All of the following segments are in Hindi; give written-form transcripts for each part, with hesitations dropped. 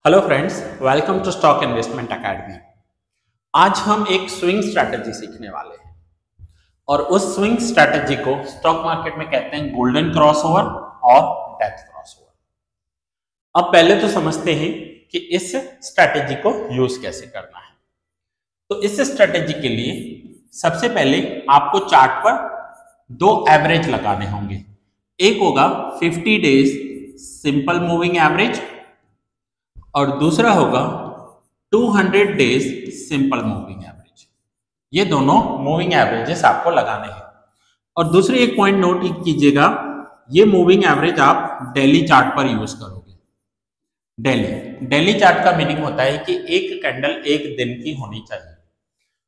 Hello friends, welcome to stock investment academy. आज हम एक स्विंग स्ट्रैटेजी सीखने वाले हैं और उस स्विंग स्ट्रैटेजी को स्टॉक मार्केट में कहते हैं गोल्डन क्रॉसओवर और डेथ क्रॉसओवर। अब पहले तो समझते हैं कि इस स्ट्रैटेजी को यूज कैसे करना है। तो इस स्ट्रैटेजी के लिए सबसे पहले आपको चार्ट पर दो एवरेज लगाने होंगे। एक होगा 50 डेज सिंपल मूविंग एवरेज और दूसरा होगा 200 डेज सिंपल मूविंग एवरेज। ये दोनों मूविंग एवरेजेस आपको लगाने हैं। और दूसरी एक पॉइंट नोट कीजिएगा, ये मूविंग एवरेज आप डेली चार्ट पर यूज करोगे। डेली चार्ट का मीनिंग होता है कि एक कैंडल एक दिन की होनी चाहिए।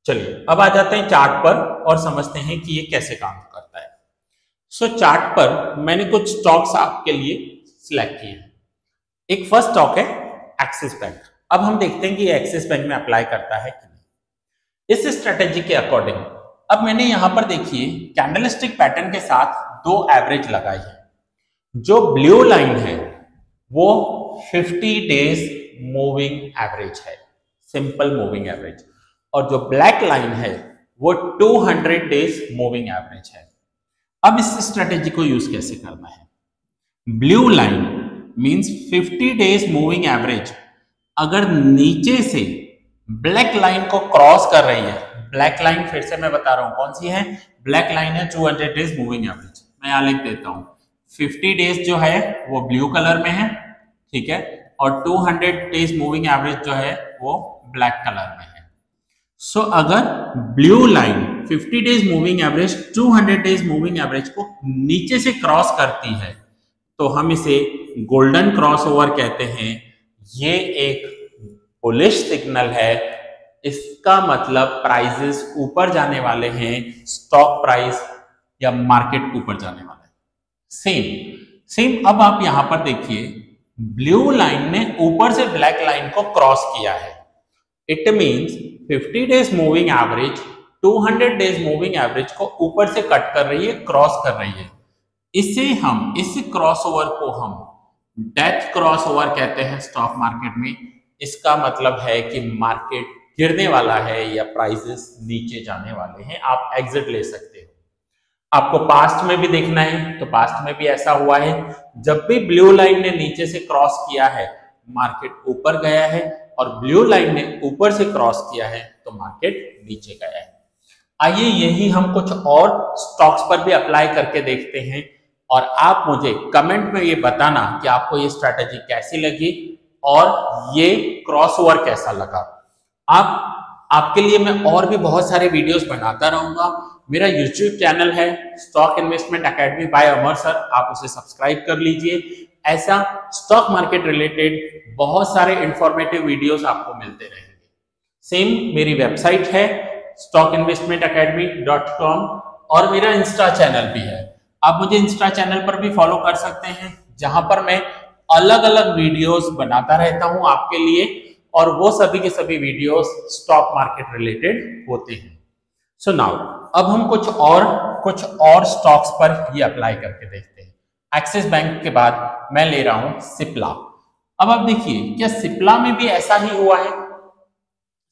चलिए अब आ जाते हैं चार्ट पर और समझते हैं कि ये कैसे काम करता है। सो चार्ट पर मैंने कुछ स्टॉक्स आपके लिए सिलेक्ट किए हैं। एक फर्स्ट स्टॉक है एक्सिस बैंक। अब हम देखते हैं कि ये एक्सिस बैंक में अप्लाई करता है कि नहीं इस स्ट्रेटेजी के अकॉर्डिंग। अब मैंने यहां पर देखिए कैंडलस्टिक पैटर्न के साथ दो एवरेज लगाई है। जो ब्लू लाइन है वो 50 डेज मूविंग एवरेज है, सिंपल मूविंग एवरेज, और जो ब्लैक लाइन है वो 200 डेज मूविंग एवरेज है। अब इस स्ट्रेटेजी को यूज कैसे करना है। Blue line means 50 days moving average अगर नीचे से ब्लैक लाइन को क्रॉस कर रही है, ब्लैक लाइन फिर से मैं बता रहा हूं कौन सी है, ब्लैक लाइन है 200 डेज मूविंग एवरेज। मैं यहां लिख देता हूं 50 डेज जो है वो ब्लू कलर में है, ठीक है, और 200 डेज मूविंग एवरेज जो है वो ब्लैक कलर में है। सो अगर blue line 50 days moving average 200 days moving average को नीचे से क्रॉस करती है तो हम इसे गोल्डन क्रॉसओवर कहते हैं। ये एक बुलिश सिग्नल है। इसका मतलब प्राइसेस ऊपर जाने वाले हैं, स्टॉक प्राइस या मार्केट ऊपर जाने वाला है। सेम अब आप यहां पर देखिए ब्लू लाइन ने ऊपर से ब्लैक लाइन को क्रॉस किया है। It means 50 days moving average 200 days moving average को ऊपर से कट कर रही है, क्रॉस कर रही है। इस क्रॉसओवर को हम डेथ क्रॉसओवर कहते हैं स्टॉक मार्केट में। इसका मतलब है कि मार्केट गिरने वाला है या प्राइसेस नीचे जाने वाले हैं, आप एग्जिट ले सकते हो। आपको पास्ट में भी देखना है तो पास्ट में भी ऐसा हुआ है, जब भी ब्लू लाइन ने नीचे से क्रॉस किया है मार्केट ऊपर गया है, और ब्लू लाइन ने ऊपर से क्रॉस किया है तो मार्केट नीचे गया है। आइए यही हम कुछ और स्टॉक्स पर भी अप्लाई करके देखते हैं और आप मुझे कमेंट में ये बताना कि आपको ये स्ट्रैटेजी कैसी लगी और ये क्रॉसओवर कैसा लगा। आपके लिए मैं और भी बहुत सारे वीडियोस बनाता रहूंगा। मेरा यूट्यूब चैनल है स्टॉक इन्वेस्टमेंट एकेडमी बाय अमर सर, आप उसे सब्सक्राइब कर लीजिए। ऐसा स्टॉक मार्केट रिलेटेड बहुत सारे इंफॉर्मेटिव वीडियोस आपको मिलते रहेंगे। सेम मेरी वेबसाइट है stockinvestmentacademy.com और मेरा इंस्टा चैनल भी है। आप मुझे इंस्टा चैनल पर भी फॉलो कर सकते हैं, जहां पर मैं अलग अलग वीडियोस बनाता रहता हूं आपके लिए, और वो सभी के सभी वीडियोस स्टॉक मार्केट रिलेटेड होते हैं। सो नाउ अब हम कुछ और स्टॉक्स पर ये अप्लाई करके देखते हैं। एक्सिस बैंक के बाद मैं ले रहा हूं सिप्ला। अब आप देखिए क्या सिप्ला में भी ऐसा ही हुआ है।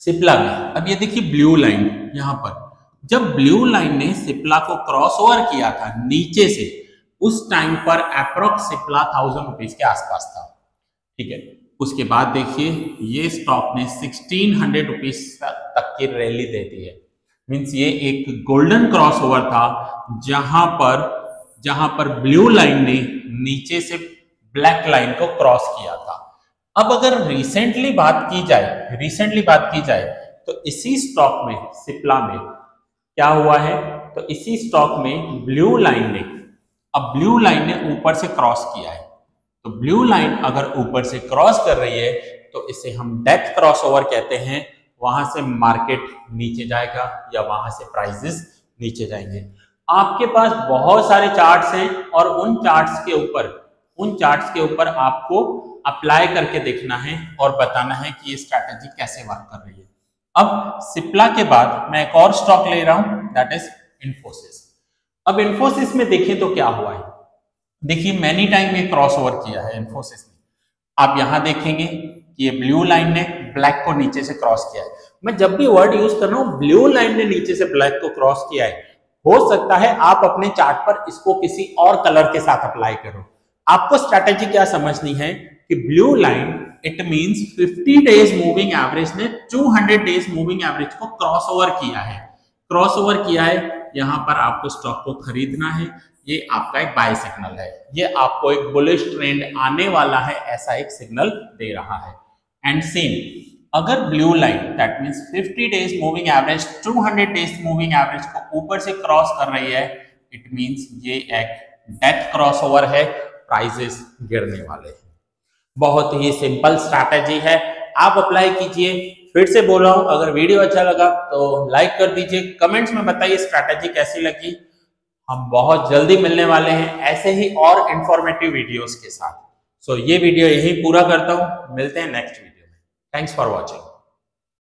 सिप्ला में अब ये देखिए ब्लू लाइन, यहां पर जब ब्लू लाइन ने सिप्ला को क्रॉसओवर किया था नीचे से, उस टाइम पर अप्रोक्स सिप्ला 1000 रुपीज के आसपास था, ठीक है। उसके बाद देखिए ये स्टॉक ने 1600 रुपीज तक की रैली दे दी है। मींस ये एक गोल्डन क्रॉसओवर था जहां पर ब्लू लाइन ने नीचे से ब्लैक लाइन को क्रॉस किया था। अब अगर रिसेंटली बात की जाए तो इसी स्टॉक में सिप्ला में क्या हुआ है, तो इसी स्टॉक में ब्लू लाइन ने ऊपर से क्रॉस किया है। तो ब्लू लाइन अगर ऊपर से क्रॉस कर रही है तो इसे हम डेथ क्रॉसओवर कहते हैं। वहां से मार्केट नीचे जाएगा या वहां से प्राइसेस नीचे जाएंगे। आपके पास बहुत सारे चार्ट्स हैं और उन चार्ट्स के ऊपर आपको अप्लाई करके देखना है और बताना है कि ये स्ट्रैटेजी कैसे वर्क कर रही है। अब सिप्ला के बाद मैं एक और स्टॉक ले रहा हूं, दैट इज इन्फोसिस। अब इन्फोसिस में देखें तो क्या हुआ है, देखिए मैनी टाइम ये क्रॉसओवर किया है इन्फोसिस ने। आप यहां देखेंगे कि ये ब्लू लाइन ने ब्लैक को नीचे से क्रॉस किया है। मैं जब भी वर्ड यूज कर रहा हूं ब्लू लाइन ने नीचे से ब्लैक को क्रॉस किया है, हो सकता है आप अपने चार्ट पर इसको किसी और कलर के साथ अप्लाई करो। आपको स्ट्रैटेजी क्या समझनी है कि blue line it means 50 days moving average ने 200 डेज मूविंग एवरेज को क्रॉस ओवर किया है। क्रॉस ओवर किया है, यहां पर आपको स्टॉक को खरीदना है, ये आपका एक बाय सिग्नल है, ये आपको एक बुलिश ट्रेंड आने वाला है ऐसा एक सिग्नल दे रहा है। एंड सेम अगर blue line that means 50 days moving average 200 days moving average को ऊपर से क्रॉस कर रही है, इट मींस ये एक डेथ क्रॉस ओवर है, प्राइसेस गिरने वाले हैं। बहुत ही सिंपल स्ट्रैटेजी है, आप अप्लाई कीजिए। फिर से बोल रहा हूं, अगर वीडियो अच्छा लगा तो लाइक कर दीजिए, कमेंट्स में बताइए स्ट्रैटेजी कैसी लगी। हम बहुत जल्दी मिलने वाले हैं ऐसे ही और इंफॉर्मेटिव वीडियोस के साथ। सो ये वीडियो यही पूरा करता हूं, मिलते हैं नेक्स्ट वीडियो में। Thanks for watching.